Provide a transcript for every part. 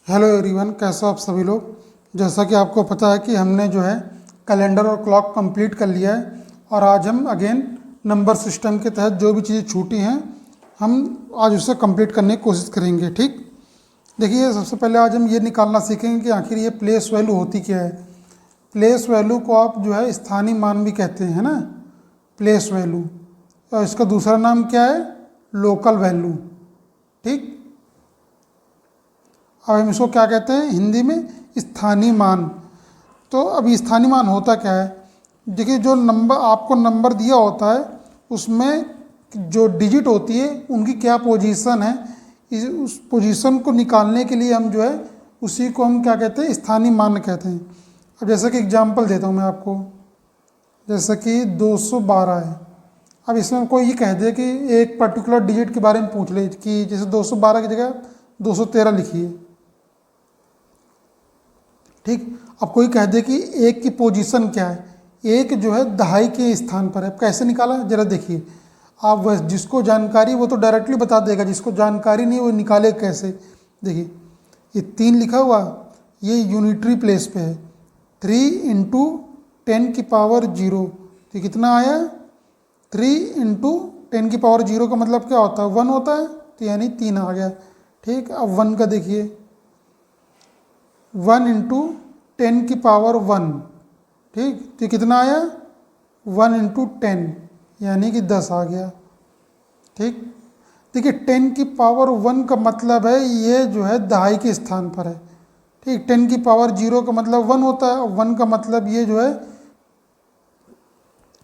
Hello everyone, कैसे हो आप सभी लोग। जैसा कि आपको पता है कि हमने जो है कैलेंडर और क्लॉक कंप्लीट कर लिया है और आज हम अगेन नंबर सिस्टम के तहत जो भी चीज़ें छूटी हैं हम आज उसे कंप्लीट करने की कोशिश करेंगे। ठीक, देखिए सबसे पहले आज हम ये निकालना सीखेंगे कि आखिर ये प्लेस वैल्यू होती क्या है। प्लेस वैल्यू को आप जो है स्थानीय मान भी कहते हैं ना, प्लेस वैल्यू। और इसका दूसरा नाम क्या है, लोकल वैल्यू। ठीक, अब हम इसको क्या कहते हैं हिंदी में, स्थानीय मान। तो अभी स्थानीय मान होता क्या है, देखिए जो नंबर आपको नंबर दिया होता है उसमें जो डिजिट होती है उनकी क्या पोजीशन है, उस पोजीशन को निकालने के लिए हम जो है उसी को हम क्या कहते हैं, स्थानीय मान कहते हैं। अब जैसे कि एग्जांपल देता हूँ मैं आपको, जैसे कि 212 है। अब इसमें कोई ये कह दे कि एक पर्टिकुलर डिजिट के बारे में पूछ ले कि जैसे 212 की जगह 213 लिखिए। ठीक, अब कोई कह दे कि एक की पोजीशन क्या है, एक जो है दहाई के स्थान पर है। कैसे निकाला जरा देखिए आप, वह जिसको जानकारी वो तो डायरेक्टली बता देगा, जिसको जानकारी नहीं वो निकाले कैसे। देखिए ये 3 लिखा हुआ, ये यूनिटरी प्लेस पे है। 3 इंटू 10 की पावर 0, तो कितना आया, 3 इंटू 10 की पावर 0 का मतलब क्या होता है, 1 होता है, तो यानी 3 आ गया। ठीक, अब 1 का देखिए, 1 इंटू 10 की पावर 1, ठीक, तो कितना आया, 1 इंटू 10 यानी कि 10 आ गया। ठीक, देखिए 10 की पावर 1 का मतलब है ये जो है दहाई के स्थान पर है। ठीक, 10 की पावर 0 का मतलब 1 होता है, और 1 का मतलब ये जो है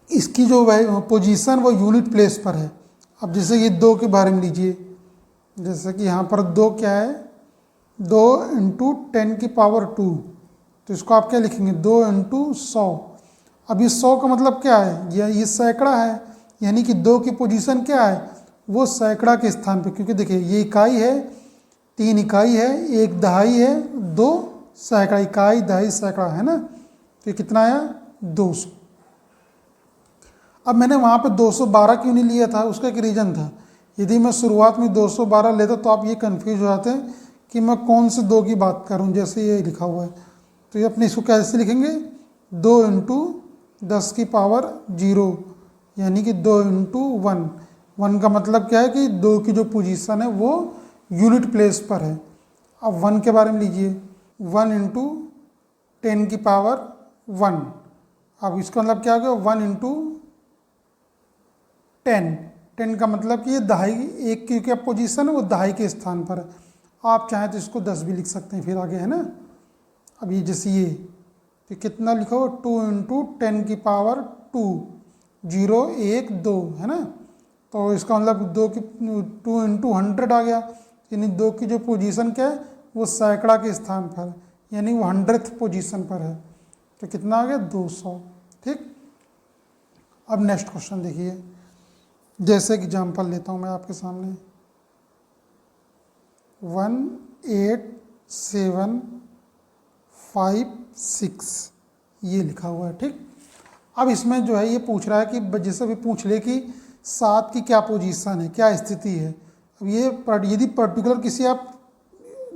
इसकी जो पोजीशन वो यूनिट प्लेस पर है। अब जैसे ये 2 के बारे में लीजिए, जैसे कि यहाँ पर 2 क्या है, 2 इंटू 10 की पावर 2, तो इसको आप क्या लिखेंगे, 2 इंटू 100। अब इस 100 का मतलब क्या है, ये सैकड़ा है, यानी कि 2 की पोजीशन क्या है, वो सैकड़ा के स्थान पे। क्योंकि देखिए ये इकाई है, 3 इकाई है, 1 दहाई है, 2 सैकड़ा, इकाई दहाई सैकड़ा है ना, तो ये कितना आया, 200। अब मैंने वहाँ पे 212 क्यों नहीं लिया था, उसका एक रीज़न था। यदि मैं शुरुआत में 212 लेता तो आप ये कन्फ्यूज हो जाते हैं कि मैं कौन से 2 की बात करूँ, जैसे ये लिखा हुआ है। तो ये अपने इसको कैसे लिखेंगे, 2 इंटू 10 की पावर 0, यानी कि 2 इंटू 1। 1 का मतलब क्या है कि 2 की जो पोजीशन है वो यूनिट प्लेस पर है। अब 1 के बारे में लीजिए, 1 इंटू 10 की पावर 1। अब इसका मतलब क्या हो गया, 1 इंटू 10 का मतलब कि ये दहाई, एक की क्या पोजीशन है, वो दहाई के स्थान पर है। आप चाहें तो इसको 10 भी लिख सकते हैं, फिर आगे है ना। अब ये जैसे ये तो कितना लिखो, 2 इंटू 10 की पावर 2, 0 1 2 है ना। तो इसका मतलब 2 इंटू 100 आ गया, यानी 2 की जो पोजीशन क्या है वो सैकड़ा के स्थान पर, यानी वो 100th पोजीशन पर है। तो कितना आ गया, 200। ठीक, अब नेक्स्ट क्वेश्चन देखिए, जैसे एग्जाम्पल लेता हूँ मैं आपके सामने, 1 8 7 5 6 ये लिखा हुआ है। ठीक, अब इसमें जो है ये पूछ रहा है कि जैसे भी पूछ ले कि 7 की क्या पोजीशन है, क्या स्थिति है। अब ये यदि पर्टिकुलर किसी आप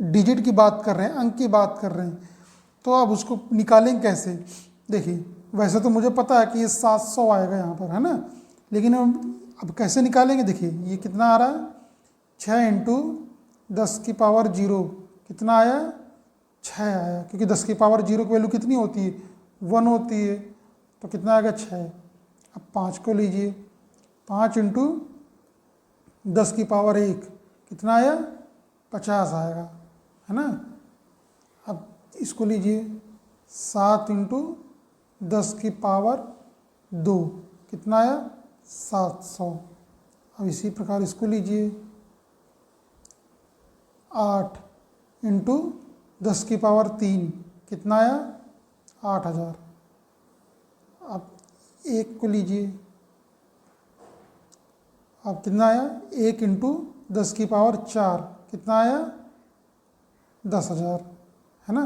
डिजिट की बात कर रहे हैं, अंक की बात कर रहे हैं, तो आप उसको निकालेंगे कैसे। देखिए वैसे तो मुझे पता है कि ये 700 आएगा यहाँ पर, है ना, लेकिन अब कैसे निकालेंगे। देखिए ये कितना आ रहा है, 6 इंटू 10 की पावर 0, कितना आया, 6 आया, क्योंकि 10 की पावर 0 की वैल्यू कितनी होती है, 1 होती है, तो कितना आएगा, 6। अब 5 को लीजिए, 5 इंटू 10 की पावर 1, कितना आया, 50 आएगा, है ना। अब इसको लीजिए, 7 इंटू 10 की पावर 2, कितना आया, 700। अब इसी प्रकार इसको लीजिए, 8 इंटू 10 की पावर 3, कितना आया, 8000। अब 1 को लीजिए, अब कितना आया, 1 इंटू 10 की पावर 4, कितना आया, 10,000, है ना।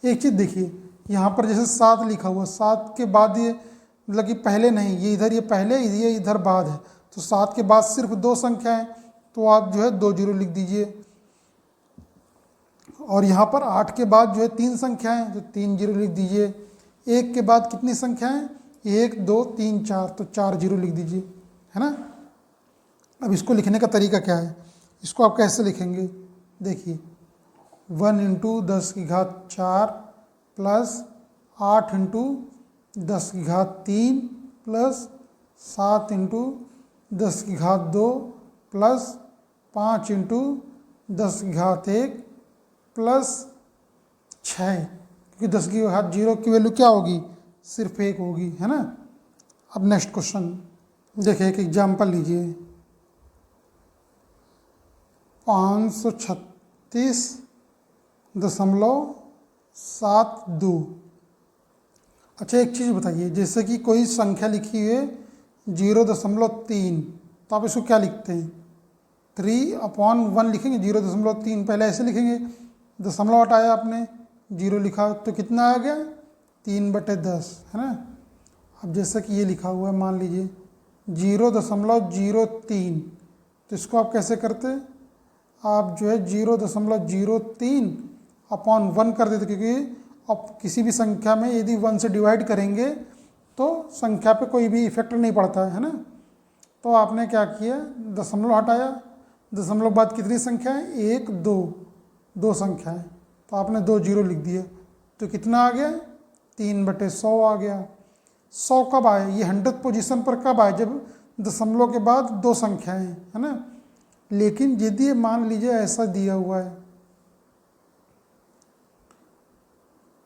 एक चीज़ देखिए, यहाँ पर जैसे 7 लिखा हुआ, 7 के बाद ये मतलब कि पहले नहीं, ये इधर ये पहले, ये इधर बाद है, तो 7 के बाद सिर्फ 2 संख्या है, तो आप जो है 2 जीरो लिख दीजिए। और यहाँ पर 8 के बाद जो है 3 संख्याएं, तो 3 जीरो लिख दीजिए। 1 के बाद कितनी संख्याएं, 1 2 3 4, तो 4 जीरो लिख दीजिए, है ना। अब इसको लिखने का तरीका क्या है, इसको आप कैसे लिखेंगे, देखिए 1 into 10⁴ plus 8 into 10⁻³ plus 7 into 10⁻² plus 5 into 10⁻1 plus 6, क्योंकि 10⁻0 की वैल्यू क्या होगी, सिर्फ 1 होगी, है ना। अब नेक्स्ट क्वेश्चन देखिए, एक एग्जाम्पल लीजिए। 536.72। अच्छा एक चीज़ बताइए, जैसे कि कोई संख्या लिखी हुई है 0.3, तो आप इसको क्या लिखते हैं, 3/1 लिखेंगे, 0.3 पहले ऐसे लिखेंगे, दशमलव हटाया आपने, 0 लिखा, तो कितना आ गया 3/10, है ना। अब जैसे कि ये लिखा हुआ है, मान लीजिए 0.03, तो इसको आप कैसे करते, आप जो है 0.03/1 कर देते, क्योंकि अब किसी भी संख्या में यदि 1 से डिवाइड करेंगे तो संख्या पे कोई भी इफेक्ट नहीं पड़ता है ना। तो आपने क्या किया, दशमलव हटाया, दशमलव बाद कितनी संख्या है, 1 2, 2 संख्या है, तो आपने 2 जीरो लिख दिया, तो कितना आ गया 3/100 आ गया। 100 कब आए, ये 100th पोजीशन पर कब आए, जब दशमलव के बाद 2 संख्याएं, है ना। लेकिन यदि मान लीजिए ऐसा दिया हुआ है,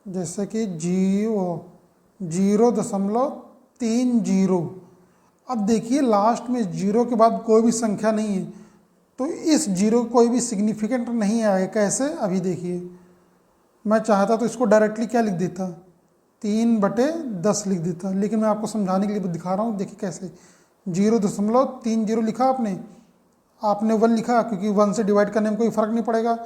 जैसे कि 0.30, अब देखिए लास्ट में 0 के बाद कोई भी संख्या नहीं है, तो इस 0 कोई भी सिग्निफिकेंट नहीं आएगा। कैसे, अभी देखिए, मैं चाहता तो इसको डायरेक्टली क्या लिख देता, 3/10 लिख देता, लेकिन मैं आपको समझाने के लिए दिखा रहा हूँ। देखिए कैसे, 0.30 लिखा आपने 1 लिखा, क्योंकि 1 से डिवाइड करने में कोई फ़र्क नहीं पड़ेगा,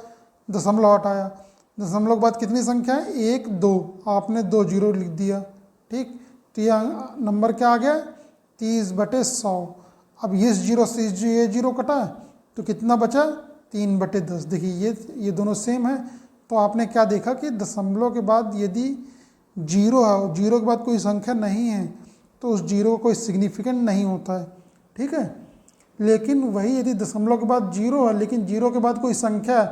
दशमलव हटाया, दशमलव के बाद कितनी संख्या है, 1 2, आपने 2 जीरो लिख दिया, ठीक। तो यह नंबर क्या आ गया 30/100। अब इस जीरो से ये जीरो कटा, तो कितना बचा 3/10। देखिए ये दोनों सेम है, तो आपने क्या देखा कि दशमलव के बाद यदि जीरो है और जीरो के बाद कोई संख्या नहीं है, तो उस जीरो का कोई सिग्निफिकेंट नहीं होता है, ठीक है। लेकिन वही यदि दशमलव के बाद जीरो है, लेकिन जीरो के बाद कोई संख्या है,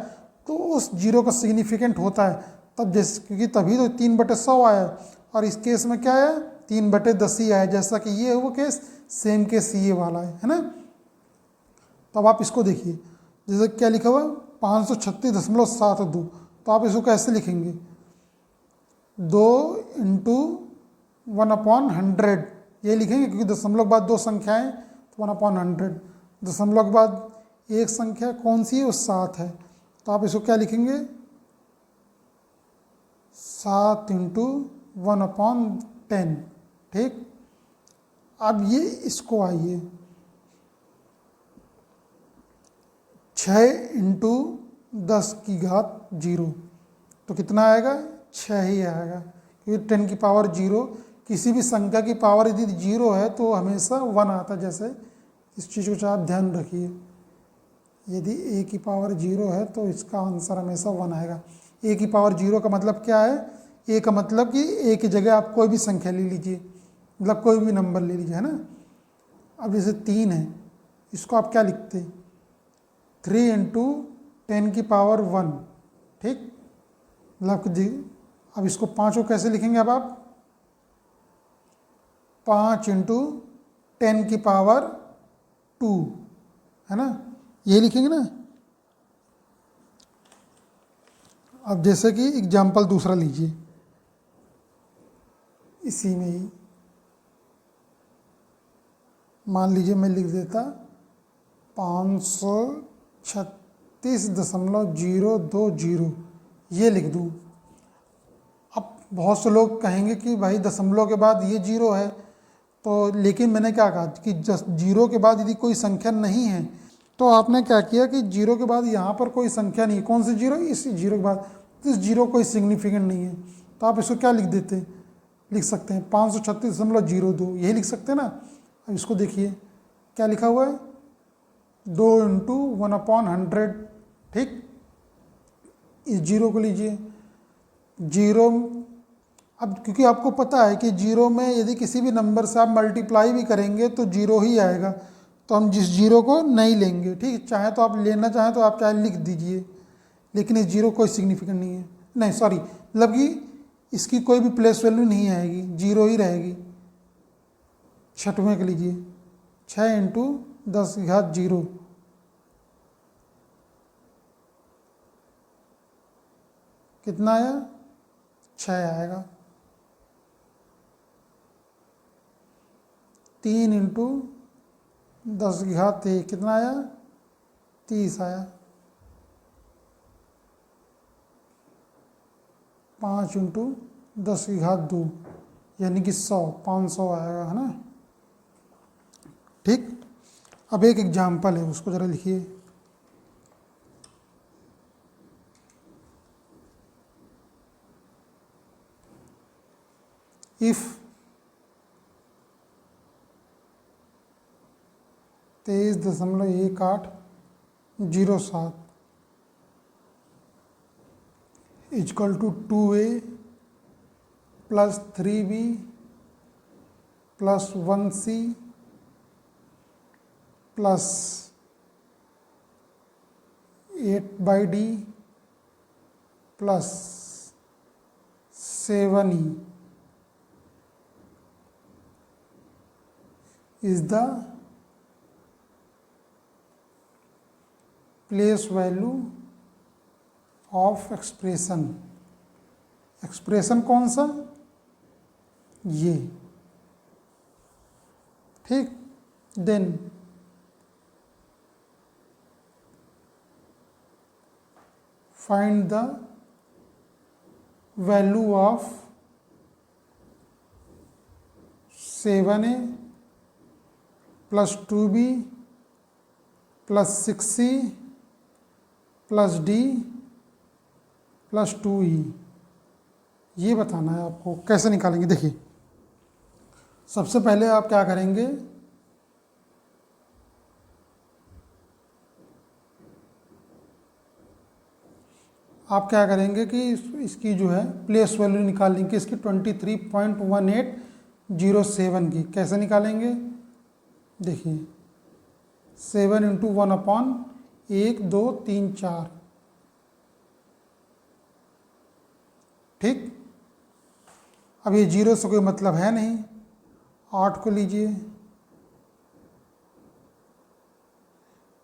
तो उस जीरो का सिग्निफिकेंट होता है। तब जैसे, क्योंकि तभी तो 3/100 आया, और इस केस में क्या आया 3/10 ही आया, जैसा कि ये वो केस, सेम केस ये वाला है ना। तो अब आप इसको देखिए, जैसे क्या लिखा हुआ 536.72, तो आप इसको कैसे लिखेंगे, 2 इंटू 1/100 ये लिखेंगे, क्योंकि दशमलव के बाद 2 संख्याएं, तो 1/100। दशमलव के बाद एक संख्या कौन सी है, वो 7 है, तो आप इसको क्या लिखेंगे, 7 इंटू 1/10, ठीक। अब ये इसको आइए 6 इंटू 10⁻0, तो कितना आएगा 6 ही आएगा, क्योंकि 10 की पावर 0, किसी भी संख्या की पावर यदि 0 है तो हमेशा 1 आता है। जैसे इस चीज़ को आप ध्यान रखिए, यदि a की पावर 0 है तो इसका आंसर हमेशा 1 आएगा। a की पावर 0 का मतलब क्या है, a का मतलब कि a की जगह आप कोई भी संख्या ले लीजिए, मतलब कोई भी नंबर ले लीजिए, है ना। अब जैसे 3 है, इसको आप क्या लिखते, 3 इंटू 10 की पावर 1, ठीक, मतलब अब इसको 5 को कैसे लिखेंगे, अब आप 5 इंटू 10 की पावर 2, है ना, ये लिखेंगे ना। अब जैसे कि एग्जाम्पल दूसरा लीजिए, इसी में ही मान लीजिए मैं लिख देता 536.020, ये लिख दूँ। अब बहुत से लोग कहेंगे कि भाई दशमलव के बाद ये 0 है, तो लेकिन मैंने क्या कहा कि 0 के बाद यदि कोई संख्या नहीं है, तो आपने क्या किया कि 0 के बाद यहाँ पर कोई संख्या नहीं है, कौन सी 0, इस 0 के बाद, तो इस 0 कोई सिग्निफिकेंट नहीं है, तो आप इसको क्या लिख देते हैं, लिख सकते हैं 536.02, यही लिख सकते हैं ना। अब इसको देखिए क्या लिखा हुआ है, 2 इंटू 1/100, ठीक। इस जीरो को लीजिए, जीरो, अब क्योंकि आपको पता है कि जीरो में यदि किसी भी नंबर से आप मल्टीप्लाई भी करेंगे तो जीरो ही आएगा, तो हम जिस जीरो को नहीं लेंगे, ठीक है। चाहे तो आप लेना चाहें तो आप चाहे लिख दीजिए, लेकिन इस जीरो कोई सिग्निफिकेंट नहीं है, नहीं सॉरी, मतलब कि इसकी कोई भी प्लेस वैल्यू नहीं आएगी, जीरो ही रहेगी। छठवें के लीजिए, 6 इंटू 10 की घात जीरो, कितना आया, 6 आएगा। 3 इंटू 10 की घात 1, कितना आया, 30 आया। 5 इंटू 10 की घात 2, यानी कि 100, 500 आएगा, है ना। ठीक, अब एक एग्जाम्पल है, उसको ज़रा लिखिए। If 23.1807 equal to 2a plus 3b plus 1c plus 8/d plus 7e is the place value of expression। Expression कौन सा, ये, ठीक। Then find the value of 7a plus 2b plus 6c plus d plus 2e। ये बताना है आपको, कैसे निकालेंगे। देखिए, सबसे पहले आप क्या करेंगे, आप क्या करेंगे कि इसकी जो है प्लेस वैल्यू निकालेंगे, इसकी 23.1807 की। कैसे निकालेंगे, देखिए, 7 इंटू 1/1 2 3 4, ठीक। अब ये जीरो से कोई मतलब है नहीं। 8 को लीजिए,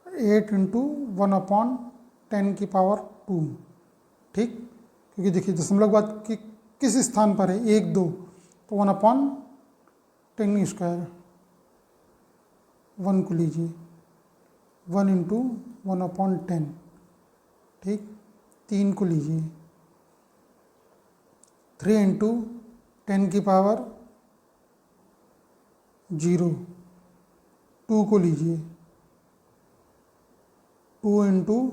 8 इंटू 1/10 की पावर 2, ठीक। क्योंकि देखिए दशमलव बाद कि किस स्थान पर है, 1 2, तो 1/10 स्क्वायर। 1 को लीजिए, 1 इंटू 1/10, ठीक। 3 को लीजिए, 3 इंटू 10 की पावर 0। 2 को लीजिए, 2 इंटू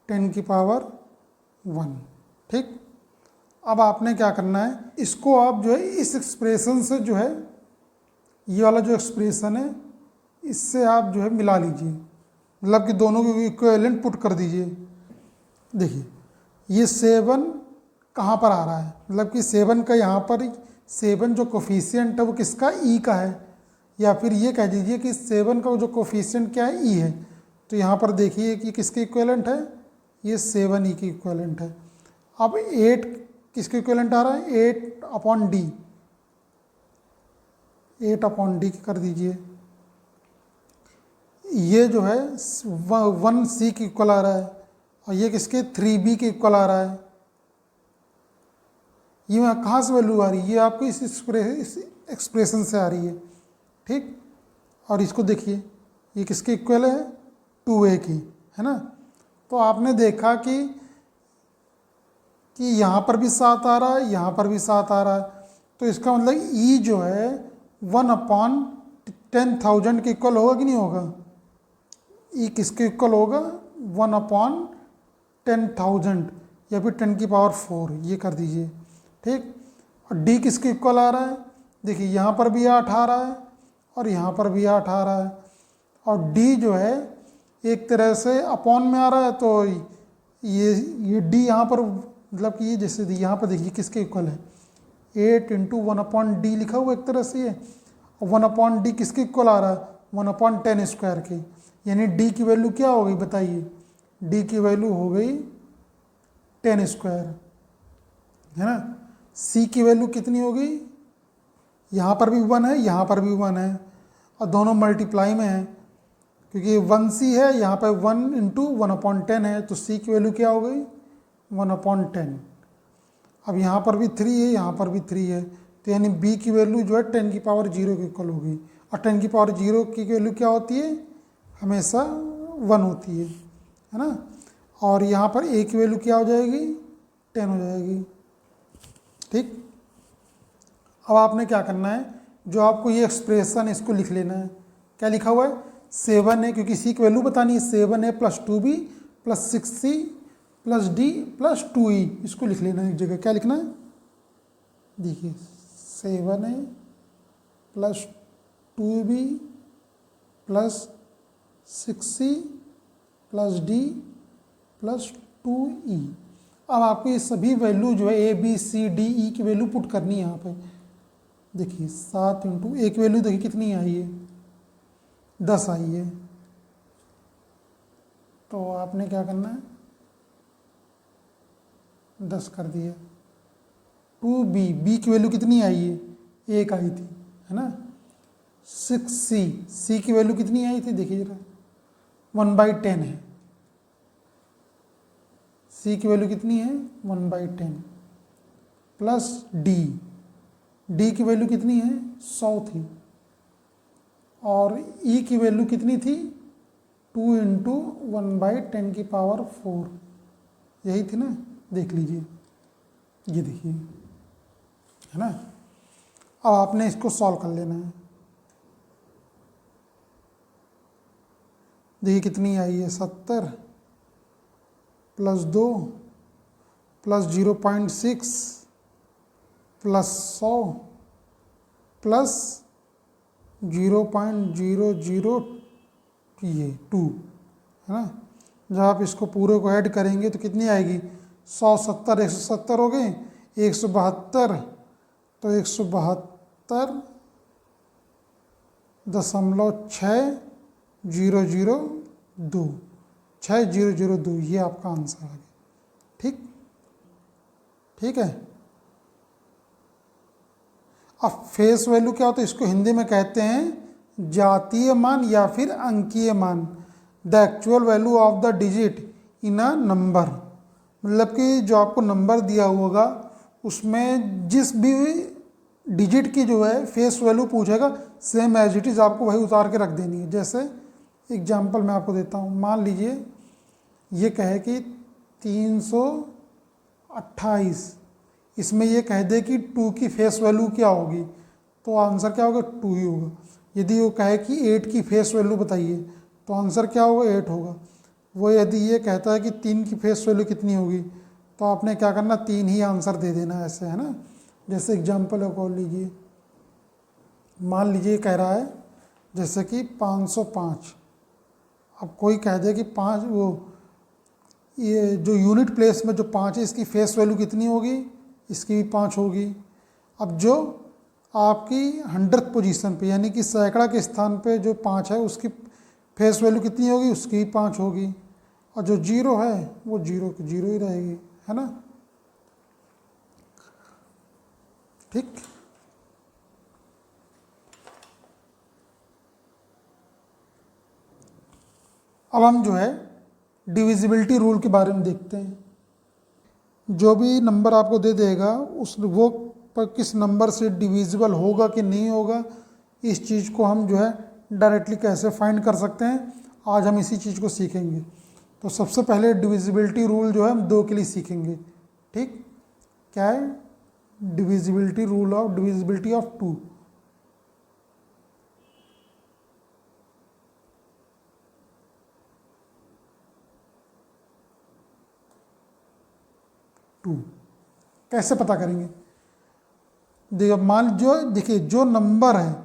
10 की पावर 1, ठीक। अब आपने क्या करना है, इसको आप जो है इस एक्सप्रेशन से जो है, ये वाला जो एक्सप्रेशन है इससे आप जो है मिला लीजिए, मतलब कि दोनों को इक्विवेलेंट पुट कर दीजिए। देखिए, ये 7 कहाँ पर आ रहा है, मतलब कि 7 का यहाँ पर 7 जो कोफिशिएंट है वो किसका, ई का है, या फिर ये कह दीजिए कि 7 का जो कोफिशिएंट क्या है, ई है। तो यहाँ पर देखिए कि किसके इक्विवेलेंट है, ये 7e की इक्विवेलेंट है। अब 8 किसके इक्विवेलेंट आ रहा है, 8/d, 8/d कर दीजिए। ये जो है 1c की इक्वल आ रहा है, और ये किसके, 3b के इक्वल आ रहा है। ये कहाँ से वैल्यू आ रही है, ये आपको इस एक्सप्रेशन से आ रही है, ठीक। और इसको देखिए, ये किसके इक्वल है, 2a की, है ना। तो आपने देखा कि यहाँ पर भी 7 आ रहा है, यहाँ पर भी 7 आ रहा है, तो इसका मतलब e जो है 1/10,000 के इक्वल होगा कि नहीं होगा। e किसके इक्वल होगा, 1/10,000 या फिर 10 की पावर 4, ये कर दीजिए, ठीक। और d किसके इक्वल आ रहा है, देखिए यहाँ पर भी 8 आ रहा है और यहाँ पर भी 8 आ रहा है, और d जो है एक तरह से अपॉन में आ रहा है, तो ये डी यहाँ पर मतलब कि ये जैसे यहाँ पर देखिए किसके इक्वल है, 8 इंटू 1/d लिखा हुआ एक तरह से ये, 1/d किसके इक्वल आ रहा है, 1/10 स्क्वायर के, यानी d की वैल्यू क्या हो गई बताइए, d की वैल्यू हो गई 10 स्क्वायर, है ना। c की वैल्यू कितनी हो गई, यहाँ पर भी 1 है, यहाँ पर भी 1 है, और दोनों मल्टीप्लाई में है, क्योंकि 1c है, यहाँ पर 1 इंटू 1/10 है, तो c की वैल्यू क्या हो गई 1/10। अब यहाँ पर भी 3 है, यहाँ पर भी 3 है, तो यानी b की वैल्यू जो है 10 की पावर 0 के इक्वल होगी, और 10 की पावर 0 की वैल्यू क्या होती है, हमेशा 1 होती है ना। और यहाँ पर a की वैल्यू क्या हो जाएगी, 10 हो जाएगी। ठीक, अब आपने क्या करना है, जो आपको ये एक्सप्रेशन इसको लिख लेना है। क्या लिखा हुआ है, 7 है, क्योंकि c की वैल्यू बतानी है, 7 है plus 2b plus 6c plus d plus 2e, इसको लिख लेना है एक जगह। क्या लिखना है, देखिए 7 है plus 2b plus 6c plus d plus 2e। अब आपको ये सभी वैल्यू जो है a b c d e की वैल्यू पुट करनी है यहाँ पे। देखिए 7 इंटू एक वैल्यू देखिए कितनी आई है, 10 आई है, तो आपने क्या करना है 10 कर दिया। 2b, b की वैल्यू कितनी आई है, 1 आई थी, है ना। 6c, c की वैल्यू कितनी आई थी देखिए जरा, 1/10 है, c की वैल्यू कितनी है 1/10 प्लस d की वैल्यू कितनी है 100 थी, और e की वैल्यू कितनी थी 2 इंटू 1/10 की पावर 4, यही थी ना, देख लीजिए, ये देखिए, है ना। अब आपने इसको सॉल्व कर लेना है। देखिए कितनी आई है, 70 प्लस 2 प्लस 0.6 प्लस 100 प्लस 0.00 ये 2, है ना। जब आप इसको पूरे को ऐड करेंगे तो कितनी आएगी, 170 170 हो गए, 172, तो 172.6002, 6002, ये आपका आंसर आ गया। ठीक, ठीक है। अब फेस वैल्यू क्या होता है, इसको हिंदी में कहते हैं जातीय मान या फिर अंकीय मान, the actual value of the digit in a number. मतलब कि जो आपको नंबर दिया होगा उसमें जिस भी डिजिट की जो है फेस वैल्यू पूछेगा, सेम एज इट इज़ आपको वही उतार के रख देनी है। जैसे एग्जांपल मैं आपको देता हूँ, मान लीजिए ये कहे कि 328, इसमें ये कह दे कि 2 की फेस वैल्यू क्या होगी, तो आंसर क्या होगा 2 ही होगा। यदि वो कहे कि 8 की फेस वैल्यू बताइए, तो आंसर क्या होगा 8 होगा। वो यदि ये कहता है कि 3 की फेस वैल्यू कितनी होगी, तो आपने क्या करना 3 ही आंसर दे देना, ऐसे, है ना। जैसे एग्जांपल एक और लीजिए, मान लीजिए कह रहा है जैसे कि 505। अब कोई कह दे कि 5, वो ये जो यूनिट प्लेस में जो 5 है इसकी फेस वैल्यू कितनी होगी, इसकी भी 5 होगी। अब जो आपकी 100th पोजीशन पे यानी कि सैकड़ा के स्थान पे जो 5 है उसकी फेस वैल्यू कितनी होगी, उसकी भी 5 होगी, और जो 0 है वो 0 की 0 ही रहेगी, है ना। ठीक, अब हम जो है डिविजिबिलिटी रूल के बारे में देखते हैं। जो भी नंबर आपको दे देगा उस वो पर किस नंबर से डिविजिबल होगा कि नहीं होगा, इस चीज़ को हम जो है डायरेक्टली कैसे फाइंड कर सकते हैं, आज हम इसी चीज़ को सीखेंगे। तो सबसे पहले डिविजिबिलिटी रूल जो है हम 2 के लिए सीखेंगे। ठीक, क्या है, divisibility rule of divisibility of 2। कैसे पता करेंगे, देखिए जो नंबर है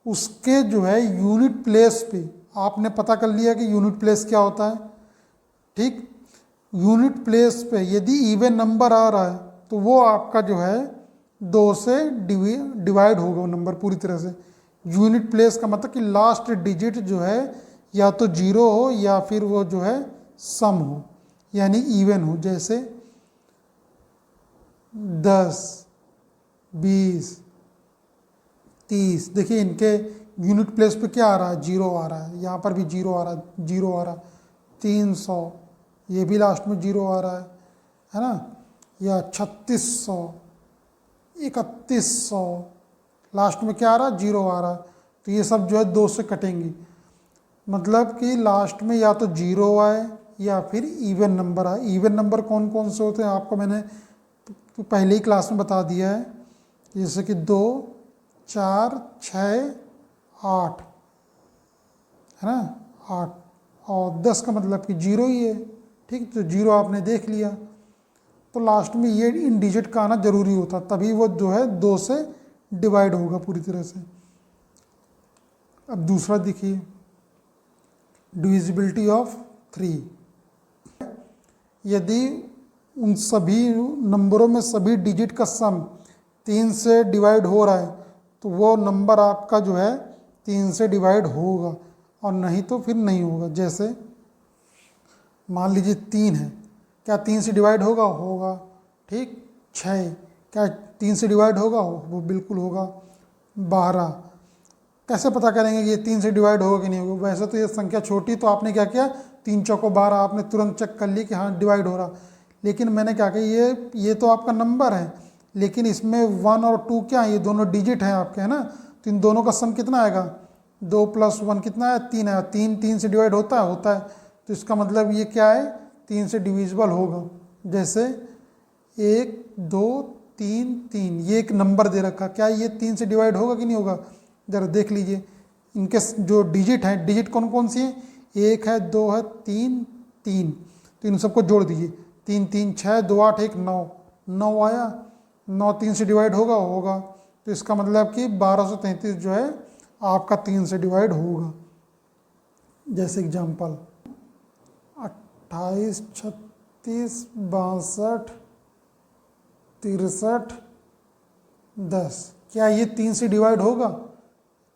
उसके जो है यूनिट प्लेस पे आपने पता कर लिया कि यूनिट प्लेस क्या होता है। ठीक, यूनिट प्लेस पे यदि इवन नंबर आ रहा है तो वो आपका जो है 2 से डिवाइड होगा वो नंबर पूरी तरह से। यूनिट प्लेस का मतलब कि लास्ट डिजिट जो है या तो जीरो हो या फिर वो जो है सम हो, यानी इवन हो। जैसे 10, 20, 30, देखिए इनके यूनिट प्लेस पे क्या आ रहा है, जीरो आ रहा है, यहाँ पर भी जीरो आ रहा है, जीरो आ रहा है। 300, ये भी लास्ट में जीरो आ रहा है ना, या 3600, 3100, लास्ट में क्या आ रहा है, जीरो आ रहा है। तो ये सब जो है 2 से कटेंगी, मतलब कि लास्ट में या तो जीरो आए या फिर इवन नंबर आए। इवन नंबर कौन कौन से होते हैं आपको मैंने पहले ही क्लास में बता दिया है, जैसे कि 2, 4, 6, 8 है ना, 8 और 10 का मतलब कि जीरो ही है। ठीक, तो जीरो आपने देख लिया, तो लास्ट में ये इन डिजिट का आना जरूरी होता, तभी वो जो है 2 से डिवाइड होगा पूरी तरह से। अब दूसरा देखिए, डिविजिबिलिटी ऑफ 3। यदि उन सभी नंबरों में सभी डिजिट का सम 3 से डिवाइड हो रहा है तो वो नंबर आपका जो है 3 से डिवाइड होगा, और नहीं तो फिर नहीं होगा। जैसे मान लीजिए 3 है, क्या 3 से डिवाइड होगा, होगा। ठीक, 6 क्या 3 से डिवाइड होगा, वो बिल्कुल होगा। 12 कैसे पता करेंगे कि ये 3 से डिवाइड होगा कि नहीं होगा। वैसे तो ये संख्या छोटी, तो आपने क्या किया, 3 चौको 12, आपने तुरंत चेक कर ली कि हाँ डिवाइड हो रहा। लेकिन मैंने क्या किया, ये तो आपका नंबर है, लेकिन इसमें 1 और 2 क्या है, ये दोनों डिजिट हैं आपके, है ना। तो इन दोनों का सम कितना आएगा, 2 + 1 कितना है, 3 है। 3 से डिवाइड होता है, होता है। तो इसका मतलब ये क्या है, 3 से डिविजिबल होगा। जैसे 1, 2, 3, 3, ये एक नंबर दे रखा, क्या ये 3 से डिवाइड होगा कि नहीं होगा, ज़रा देख लीजिए। इनके जो डिजिट हैं, डिजिट कौन कौन सी हैं, 1 है, 2 है, 3, 3, तो इन सबको जोड़ दीजिए। 3, 3, 6, 2, 8, 1, 9, 9 आया। 9 3 से डिवाइड होगा, होगा। तो इसका मतलब कि 1233 जो है आपका 3 से डिवाइड होगा। जैसे एग्जाम्पल 28, 36, 62, 63, 10, क्या ये 3 से डिवाइड होगा।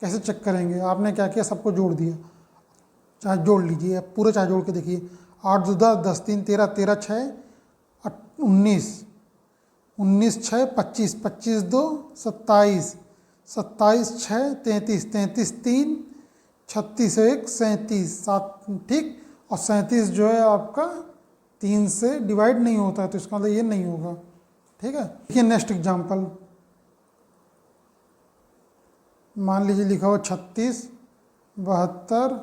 कैसे चेक करेंगे, आपने क्या किया, सबको जोड़ दिया। चाहे जोड़ लीजिए, पूरे चाहे जोड़ के देखिए। 8 2 10, 10 3 13, 13 6 19, 19 6 25, 25 2 27, 27 6 33, 33 3 36 1 37, 7, ठीक। और 37 जो है आपका 3 से डिवाइड नहीं होता है, तो इसका मतलब ये नहीं होगा। ठीक है, देखिए नेक्स्ट एग्जाम्पल, मान लीजिए लिखा हो 36, 72,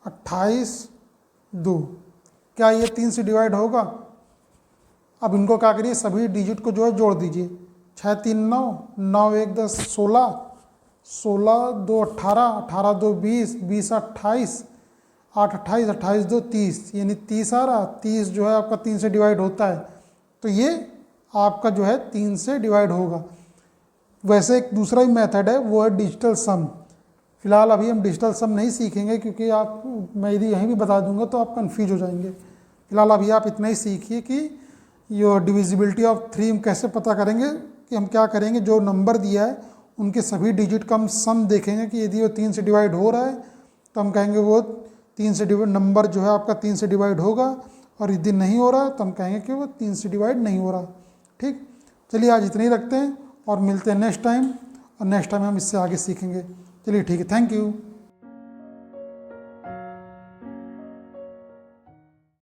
28, 2, क्या ये 3 से डिवाइड होगा। अब इनको क्या करिए, सभी डिजिट को जो है जोड़ दीजिए। 6 3 9, 9 1 10, 16, 16 2 18, 18 2 20, 20 28, 8 28, 28 2 30, यानी 30 आ रहा। 30 जो है आपका 3 से डिवाइड होता है, तो ये आपका जो है 3 से डिवाइड होगा। वैसे एक दूसरा ही मेथड है, वो है डिजिटल सम। फिलहाल अभी हम डिजिटल सम नहीं सीखेंगे, क्योंकि आप, मैं यदि यहीं भी बता दूंगा तो आप कंफ्यूज हो जाएंगे। फिलहाल अभी आप इतना ही सीखिए कि ये डिविजिबिलिटी ऑफ 3 हम कैसे पता करेंगे, कि हम क्या करेंगे, जो नंबर दिया है उनके सभी डिजिट का हम सम देखेंगे कि यदि वो 3 से डिवाइड हो रहा है तो हम कहेंगे वो 3 से डिवाइड, नंबर जो है आपका 3 से डिवाइड होगा। और यदि नहीं हो रहा तो हम कहेंगे कि वो 3 से डिवाइड नहीं हो रहा। ठीक, चलिए आज इतने ही रखते हैं और मिलते हैं नेक्स्ट टाइम, और नेक्स्ट टाइम हम इससे आगे सीखेंगे। चलिए ठीक है, थैंक यू।